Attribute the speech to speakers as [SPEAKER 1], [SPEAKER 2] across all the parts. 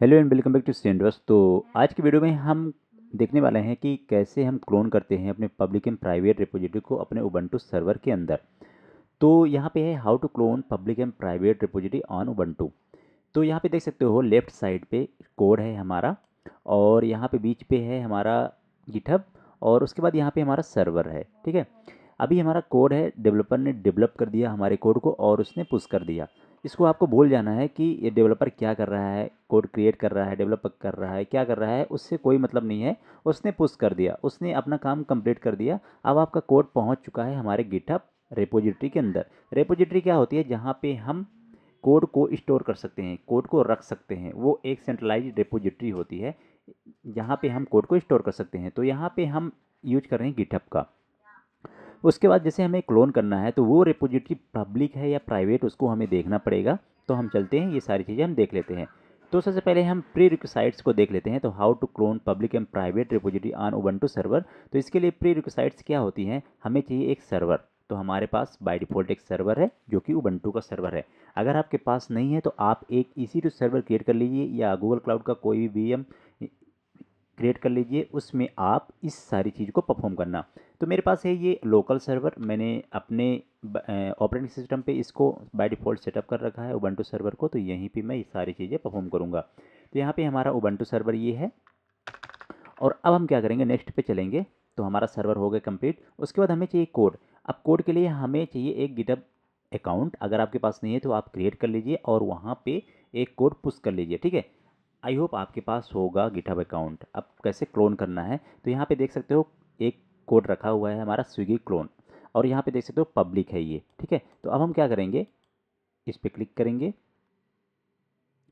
[SPEAKER 1] Hello and welcome back to senders. तो आज की वीडियो में हम देखने वाले हैं कि कैसे हम क्लोन करते हैं अपने पब्लिक एंड प्राइवेट रिपोजिटरी को अपने उबंटू सर्वर के अंदर। तो यहाँ पे है how to clone public and private repository on Ubuntu. तो यहाँ पे देख सकते हो लेफ्ट साइड पे कोड है हमारा, और यहाँ पे बीच पे है हमारा गिटहब, और उसके बाद यहाँ पे हमारा सर्वर है। ठीक है, अभी हमारा कोड है, डेवलपर ने डेवलप कर दिया हमारे कोड को और उसने पुश कर दिया। इसको आपको भूल जाना है कि ये डेवलपर क्या कर रहा है, कोड क्रिएट कर रहा है, डेवलप कर रहा है, क्या कर रहा है, उससे कोई मतलब नहीं है। उसने पुश कर दिया, उसने अपना काम कंप्लीट कर दिया। अब आपका कोड पहुंच चुका है हमारे गिटहब रेपोजिटरी के अंदर। रेपोजिटरी क्या होती है? जहाँ पे हम कोड को स्टोर कर सकते हैं, कोड को रख सकते हैं। वो एक सेंट्रलाइज्ड रेपोजिटरी होती है जहाँ पे हम कोड को स्टोर कर सकते हैं। तो यहाँ पे हम यूज कर रहे हैं गिटहब का। उसके बाद जैसे हमें क्लोन करना है तो वो रिपोजिटरी पब्लिक है या प्राइवेट, उसको हमें देखना पड़ेगा। तो हम चलते हैं, ये सारी चीज़ें हम देख लेते हैं। तो सबसे पहले हम प्री रिक्विसाइट्स को देख लेते हैं। तो how to clone public and private repository on Ubuntu server. तो इसके लिए प्री रिक्विसाइट्स क्या होती हैं? हमें चाहिए एक सर्वर। तो हमारे पास बाय डिफ़ॉल्ट एक सर्वर है जो कि उबंटू का सर्वर है। अगर आपके पास नहीं है तो आप एक EC2 सर्वर क्रिएट कर लीजिए, या गूगल क्लाउड का कोई भी VM क्रिएट कर लीजिए। उसमें आप इस सारी चीज़ को परफॉर्म करना। तो मेरे पास है ये लोकल सर्वर, मैंने अपने ऑपरेटिंग सिस्टम पे इसको बाय डिफ़ॉल्ट सेटअप कर रखा है उबंटू सर्वर को। तो यहीं पे मैं ये सारी चीज़ें परफॉर्म करूँगा। तो यहाँ पे हमारा उबंटू सर्वर ये है। और अब हम क्या करेंगे, नेक्स्ट पे चलेंगे। तो हमारा सर्वर हो गया कंप्लीट। उसके बाद हमें चाहिए कोड। अब कोड के लिए हमें चाहिए एक गिटहब अकाउंट। अगर आपके पास नहीं है तो आप क्रिएट कर लीजिए और वहाँ पे एक कोड पुश कर लीजिए। ठीक है, आई होप आपके पास होगा गिटहब अकाउंट। अब कैसे क्लोन करना है, तो यहाँ पे देख सकते हो एक कोड रखा हुआ है हमारा स्विगी क्लोन, और यहाँ पे देख सकते हो पब्लिक है ये। ठीक है, तो अब हम क्या करेंगे, इस पर क्लिक करेंगे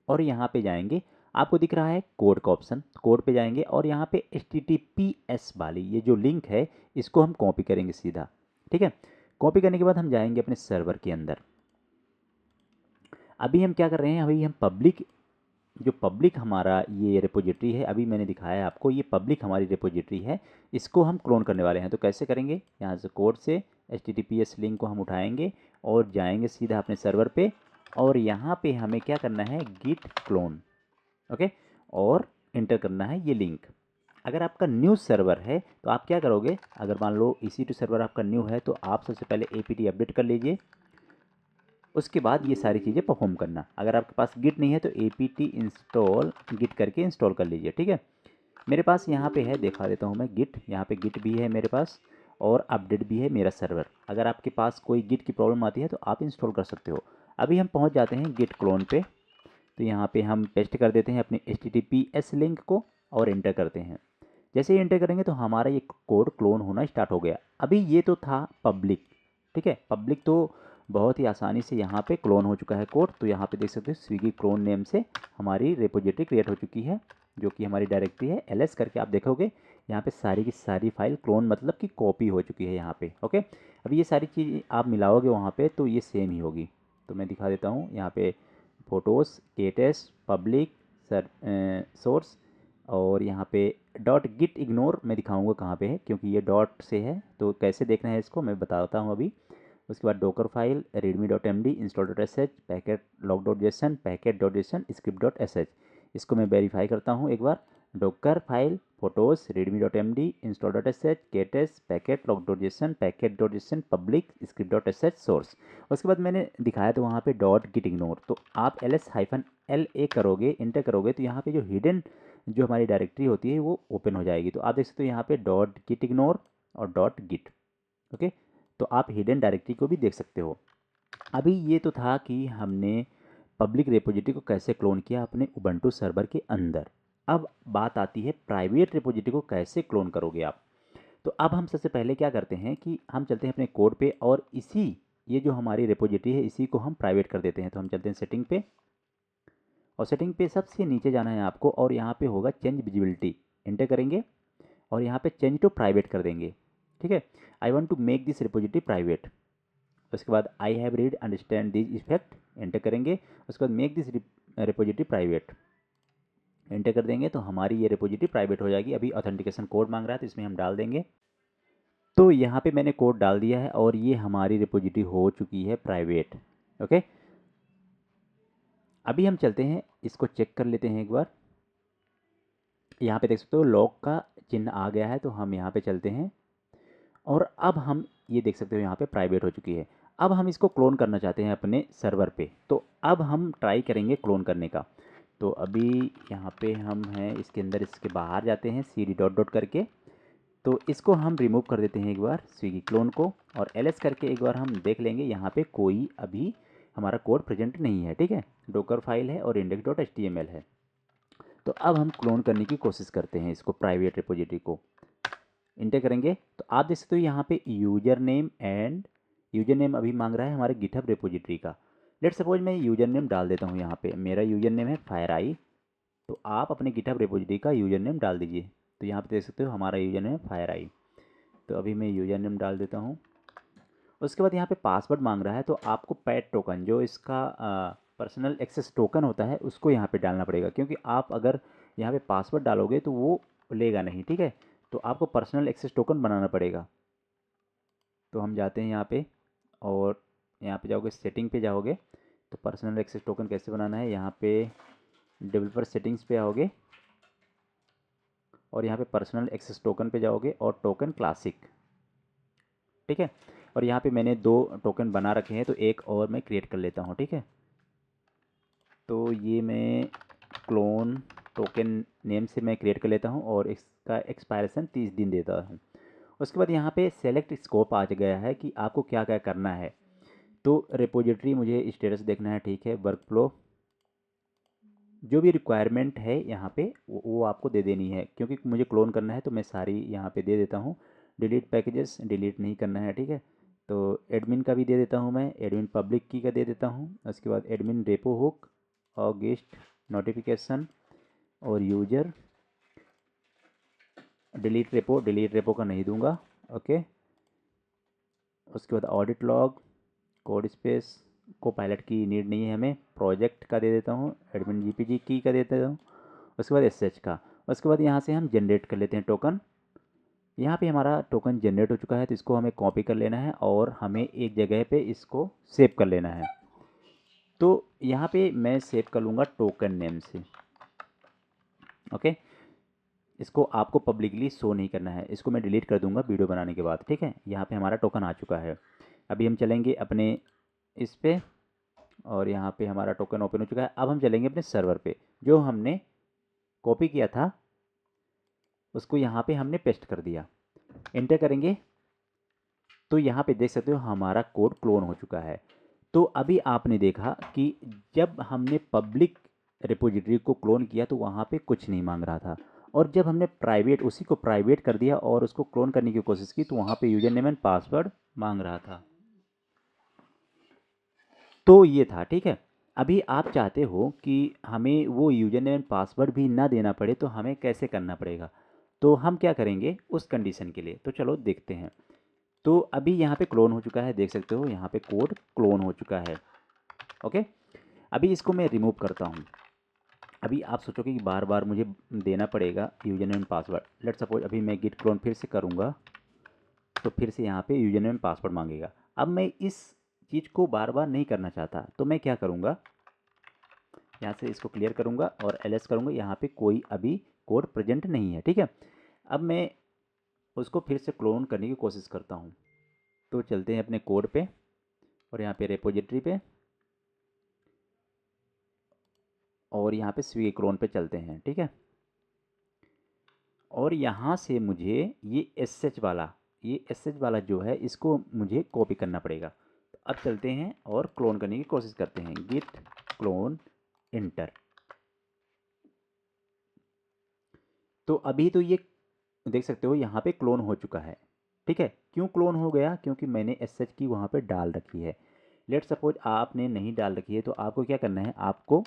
[SPEAKER 1] और यहाँ पे जाएंगे। आपको दिख रहा है कोड का ऑप्शन, कोड पे जाएंगे और यहाँ पे HTTPS वाली ये जो लिंक है, इसको हम कॉपी करेंगे सीधा। ठीक है, कॉपी करने के बाद हम जाएंगे अपने सर्वर के अंदर। अभी हम क्या कर रहे हैं, अभी हम पब्लिक, जो पब्लिक हमारा ये रिपोजिटरी है, अभी मैंने दिखाया है आपको, ये पब्लिक हमारी रिपोजिटरी है। इसको हम क्लोन करने वाले हैं। तो कैसे करेंगे, यहाँ से कोड से HTTPS लिंक को हम उठाएंगे और जाएंगे सीधा अपने सर्वर पे, और यहाँ पे हमें क्या करना है, गिट क्लोन। ओके, और इंटर करना है ये लिंक। अगर आपका न्यू सर्वर है तो आप क्या करोगे, अगर मान लो EC2 सर्वर आपका न्यू है तो आप सबसे पहले APT अपडेट कर लीजिए। उसके बाद ये सारी चीज़ें परफॉर्म करना। अगर आपके पास गिट नहीं है तो APT इंस्टॉल गिट करके इंस्टॉल कर लीजिए। ठीक है, मेरे पास यहाँ पे है, दिखा देता हूँ मैं गिट। यहाँ पे गिट भी है मेरे पास और अपडेट भी है मेरा सर्वर। अगर आपके पास कोई गिट की प्रॉब्लम आती है तो आप इंस्टॉल कर सकते हो। अभी हम पहुँच जाते हैं गिट क्लोन पे। तो यहाँ पे हम पेस्ट कर देते हैं अपने HTTPS लिंक को और इंटर करते हैं। जैसे ही इंटर करेंगे तो हमारा ये कोड क्लोन होना स्टार्ट हो गया। अभी ये तो था पब्लिक। ठीक है, पब्लिक तो बहुत ही आसानी से यहाँ पे क्लोन हो चुका है कोड। तो यहाँ पे देख सकते हो स्विगी क्लोन नेम से हमारी रिपोजिटरी क्रिएट हो चुकी है, जो कि हमारी डायरेक्टरी है LS करके। आप देखोगे यहाँ पे सारी की सारी फाइल क्लोन मतलब कि कॉपी हो चुकी है यहाँ पे। ओके, अभी ये सारी चीज़ आप मिलाओगे वहाँ पे तो ये सेम ही होगी। तो मैं दिखा देता हूँ यहाँ पे, फोटोज़, केटेस, पब्लिक, सर, सोर्स, और यहाँ पे डॉट गिट इग्नोर मैं दिखाऊंगा कहाँ पे है, क्योंकि ये डॉट से है। तो कैसे देखना है इसको मैं बताता हूँ अभी। उसके बाद docker file, readme.md, install.sh, packet log.json, पैकेट.json, script.sh। इसको मैं वेरीफाई करता हूँ एक बार। Docker file, photos, readme.md, install.sh, केटेस, पैकेट log.json, पैकेट.json, पब्लिक, script.sh, सोर्स। उसके बाद मैंने दिखाया तो वहाँ पे डॉट गिट इग्नोर। तो आप LS-LA करोगे, इंटर करोगे, तो यहाँ पे जो हिडन जो हमारी डायरेक्टरी होती है वो ओपन हो जाएगी। तो आप देख सकते हो यहाँ पे डॉट गिट इग्नोर और डॉट गिट। ओके, तो आप हिडन डायरेक्टरी को भी देख सकते हो। अभी ये तो था कि हमने पब्लिक रिपोजिटरी को कैसे क्लोन किया अपने उबंटू सर्वर के अंदर। अब बात आती है प्राइवेट रिपोजिटरी को कैसे क्लोन करोगे आप। तो अब हम सबसे पहले क्या करते हैं कि हम चलते हैं अपने कोड पे, और इसी ये जो हमारी रिपोजिटरी है इसी को हम प्राइवेट कर देते हैं। तो हम चलते हैं सेटिंग पे, और सेटिंग पे सबसे नीचे जाना है आपको, और यहाँ पे होगा चेंज विजिबिलिटी, इंटर करेंगे और यहाँ पे चेंज टू प्राइवेट कर देंगे। ठीक है, I want to make this repository private. उसके बाद I have read understand this effect, enter करेंगे। उसके बाद make this repository private, enter कर देंगे। तो हमारी ये रिपोजिटरी प्राइवेट हो जाएगी। अभी ऑथेंटिकेशन कोड मांग रहा है तो इसमें हम डाल देंगे। तो यहाँ पे मैंने कोड डाल दिया है और ये हमारी रिपोजिटरी हो चुकी है प्राइवेट। ओके, अभी हम चलते हैं, इसको चेक कर लेते हैं एक बार। यहाँ पे देख सकते हो लॉक का चिन्ह आ गया है, तो हम यहाँ पे चलते हैं और अब हम ये देख सकते हो यहाँ पे प्राइवेट हो चुकी है। अब हम इसको क्लोन करना चाहते हैं अपने सर्वर पे, तो अब हम ट्राई करेंगे क्लोन करने का। तो अभी यहाँ पे हम हैं इसके अंदर, इसके बाहर जाते हैं cd डॉट डॉट करके, तो इसको हम रिमूव कर देते हैं एक बार स्विगी क्लोन को, और ls करके एक बार हम देख लेंगे। यहाँ पे कोई अभी हमारा कोड प्रेजेंट नहीं है, ठीक है। डोकर फाइल है और इंडेक्स डॉट html है। तो अब हम क्लोन करने की कोशिश करते हैं इसको, प्राइवेट रिपोजिटरी को इंटर करेंगे। तो आप देख सकते हो यहाँ पे user name and user name अभी मांग रहा है हमारे गिटहब रिपोजिटरी का। लेट सपोज मैं यूजर नेम डाल देता हूँ यहाँ पे, मेरा यूजर नेम है फायरआई। तो आप अपने गिटहब रिपोजिटरी का यूजर नेम डाल दीजिए। तो यहाँ पे देख सकते हो हमारा यूजर नेम है फायरआई। तो अभी मैं यूजर नेम डाल देता हूँ। उसके बाद यहाँ पे पासवर्ड मांग रहा है, तो आपको पैड टोकन जो इसका पर्सनल एक्सेस टोकन होता है उसको यहाँ पे डालना पड़ेगा, क्योंकि आप अगर यहाँ पे पासवर्ड डालोगे तो वो लेगा नहीं, ठीक है। तो आपको पर्सनल एक्सेस टोकन बनाना पड़ेगा। तो हम जाते हैं यहाँ पे और यहाँ पे जाओगे, सेटिंग पे जाओगे, तो पर्सनल एक्सेस टोकन कैसे बनाना है, यहाँ पे डेवलपर सेटिंग्स पे आओगे और यहाँ पे पर्सनल एक्सेस टोकन पे जाओगे और टोकन क्लासिक, ठीक है। और यहाँ पे मैंने 2 टोकन बना रखे हैं, तो एक और मैं क्रिएट कर लेता हूँ, ठीक है। तो ये मैं क्लोन टोकन नेम से मैं क्रिएट कर लेता हूँ और इसका एक्सपायरेशन 30 दिन देता हूँ। उसके बाद यहाँ पे सेलेक्ट स्कोप आ गया है कि आपको क्या क्या करना है। तो रिपोजिटरी मुझे स्टेटस देखना है, ठीक है। वर्क फ्लो जो भी रिक्वायरमेंट है यहाँ पे वो आपको दे देनी है, क्योंकि मुझे क्लोन करना है तो मैं सारी यहाँ पे दे देता हूँ। डिलीट पैकेजेस डिलीट नहीं करना है, ठीक है। तो एडमिन का भी दे देता हूँ मैं, एडमिन पब्लिक की का दे देता हूँ। उसके बाद एडमिन रेपो हुक और गेस्ट नोटिफिकेशन और यूजर डिलीट रेपो का नहीं दूंगा, ओके। उसके बाद ऑडिट लॉग, कोड स्पेस को पायलट की नीड नहीं है हमें, प्रोजेक्ट का दे देता हूँ, एडमिन जीपीजी की का देता हूँ। उसके बाद एसएच का। उसके बाद यहाँ से हम जनरेट कर लेते हैं टोकन। यहाँ पे हमारा टोकन जनरेट हो चुका है, तो इसको हमें कॉपी कर लेना है और हमें एक जगह पे इसको सेव कर लेना है। तो यहाँ पे मैं सेव कर लूँगा टोकन नेम से, ओके। इसको आपको पब्लिकली शो नहीं करना है, इसको मैं डिलीट कर दूंगा वीडियो बनाने के बाद, ठीक है। यहाँ पे हमारा टोकन आ चुका है। अभी हम चलेंगे अपने इस पे और यहाँ पे हमारा टोकन ओपन हो चुका है। अब हम चलेंगे अपने सर्वर पे, जो हमने कॉपी किया था उसको यहाँ पे हमने पेस्ट कर दिया। एंटर करेंगे तो यहाँ पे देख सकते हो हमारा कोड क्लोन हो चुका है। तो अभी आपने देखा कि जब हमने पब्लिक रिपोजिटरी को क्लोन किया तो वहाँ पे कुछ नहीं मांग रहा था, और जब हमने प्राइवेट उसी को प्राइवेट कर दिया और उसको क्लोन करने की कोशिश की तो वहाँ पे यूजर नेम एंड पासवर्ड मांग रहा था। तो ये था, ठीक है। अभी आप चाहते हो कि हमें वो यूजर नेम एंड पासवर्ड भी ना देना पड़े, तो हमें कैसे करना पड़ेगा। तो हम क्या करेंगे उस कंडीशन के लिए, तो चलो देखते हैं। तो अभी यहाँ पे क्लोन हो चुका है, देख सकते हो यहाँ पे कोड क्लोन हो चुका है, ओके। अभी इसको मैं रिमूव करता हूँ। अभी आप सोचोगे कि बार बार मुझे देना पड़ेगा user name password. Let suppose अभी मैं गिट क्लोन फिर से करूँगा तो फिर से यहाँ पे यूजर नेम पासवर्ड मांगेगा। अब मैं इस चीज़ को बार बार नहीं करना चाहता, तो मैं क्या करूँगा, यहाँ से इसको क्लियर करूँगा और ls करूँगा। यहाँ पे कोई अभी कोड प्रेजेंट नहीं है, ठीक है। अब मैं उसको फिर से क्लोन करने की कोशिश करता हूँ। तो चलते हैं अपने कोड पे और यहाँ पे रेपोजिटरी पे और यहाँ पे स्विगी क्लोन पे चलते हैं, ठीक है। और यहाँ से मुझे ये एस एच वाला जो है इसको मुझे कॉपी करना पड़ेगा। तो अब चलते हैं और क्लोन करने की कोशिश करते हैं, गिट क्लोन इंटर। तो अभी तो ये देख सकते हो यहाँ पे क्लोन हो चुका है, ठीक है। क्यों क्लोन हो गया, क्योंकि मैंने एस एच की वहाँ पे डाल रखी है। लेट सपोज आपने नहीं डाल रखी है, तो आपको क्या करना है, आपको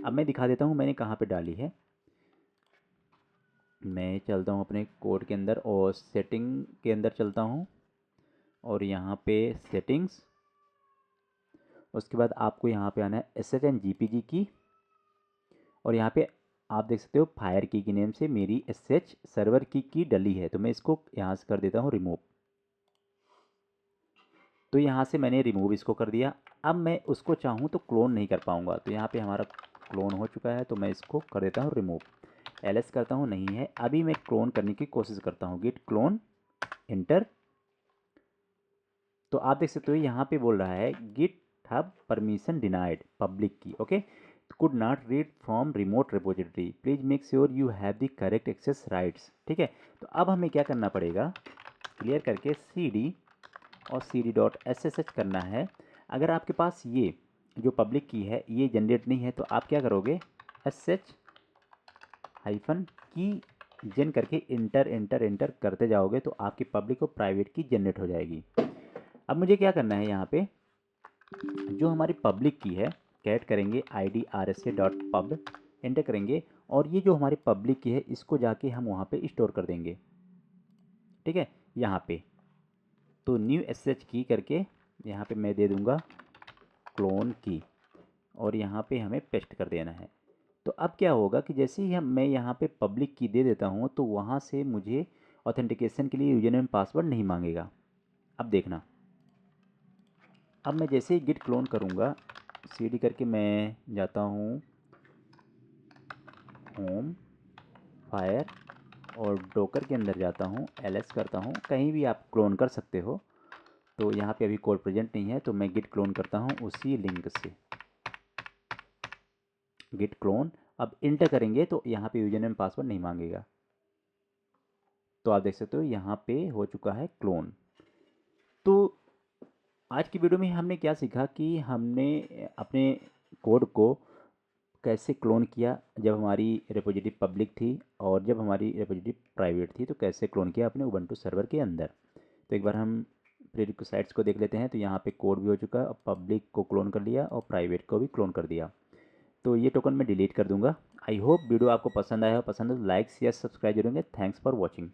[SPEAKER 1] अब मैं दिखा देता हूँ मैंने कहाँ पे डाली है। मैं चलता हूँ अपने कोड के अंदर और सेटिंग के अंदर चलता हूँ और यहाँ पे सेटिंग्स। उसके बाद आपको यहाँ पे आना है S H and G P G की, और यहाँ पे आप देख सकते हो फायर की नेम से मेरी एस एच सर्वर की डली है, तो मैं इसको यहाँ से कर देता हूँ रिमूव। तो यहाँ से मैंने रिमूव इसको कर दिया। अब मैं उसको चाहूँ तो क्लोन नहीं कर पाऊँगा। तो यहाँ पे हमारा क्लोन हो चुका है, तो मैं इसको कर देता हूँ रिमूव। ls करता हूँ, नहीं है। अभी मैं क्लोन करने की कोशिश करता हूँ, गिट क्लोन, इंटर। तो आप देख सकते हो यहाँ पे बोल रहा है GitHub permission denied public key, okay. Could not read from remote repository, please make sure you have the correct access rights, ठीक है। तो अब हमें क्या करना पड़ेगा, क्लियर करके cd और cd.ssh करना है। अगर आपके पास ये जो पब्लिक की है ये जनरेट नहीं है तो आप क्या करोगे, sh हाइफन की जेन करके इंटर इंटर इंटर करते जाओगे तो आपकी पब्लिक और प्राइवेट की जनरेट हो जाएगी। अब मुझे क्या करना है, यहाँ पे जो हमारी पब्लिक की है कैट करेंगे id rsa dot pub, enter करेंगे, और ये जो हमारी पब्लिक की है इसको जाके हम वहाँ पे स्टोर कर देंगे, ठीक है। यहाँ पे तो न्यू sh की करके यहाँ पे मैं दे दूँगा क्लोन की, और यहाँ पे हमें पेस्ट कर देना है। तो अब क्या होगा कि जैसे ही मैं यहाँ पे पब्लिक की दे देता हूँ तो वहाँ से मुझे ऑथेंटिकेशन के लिए यूजर नेम पासवर्ड नहीं मांगेगा। अब देखना, अब मैं जैसे ही गिट क्लोन करूँगा, cd करके मैं जाता हूँ होम फायर और डोकर के अंदर जाता हूँ, ls करता हूँ, कहीं भी आप क्लोन कर सकते हो। तो यहाँ पे अभी कोड प्रेजेंट नहीं है तो मैं गिट क्लोन करता हूँ उसी लिंक से, गिट क्लोन। अब इंटर करेंगे तो यहाँ पे यूजर नेम पासवर्ड नहीं मांगेगा। तो आप देख सकते हो यहाँ पे हो चुका है क्लोन। तो आज की वीडियो में हमने क्या सीखा कि हमने अपने कोड को कैसे क्लोन किया जब हमारी रिपोजिटरी पब्लिक थी, और जब हमारी रिपोजिटरी प्राइवेट थी तो कैसे क्लोन किया अपने उबंटू सर्वर के अंदर। तो एक बार हम प्रीरिक्विसाइट्स को देख लेते हैं। तो यहाँ पे कोड भी हो चुका है, पब्लिक को क्लोन कर लिया और प्राइवेट को भी क्लोन कर दिया। तो ये टोकन मैं डिलीट कर दूंगा। आई होप वीडियो आपको पसंद आया हो, पसंद है तो लाइक शेयर सब्सक्राइब जरूर। Thanks for watching.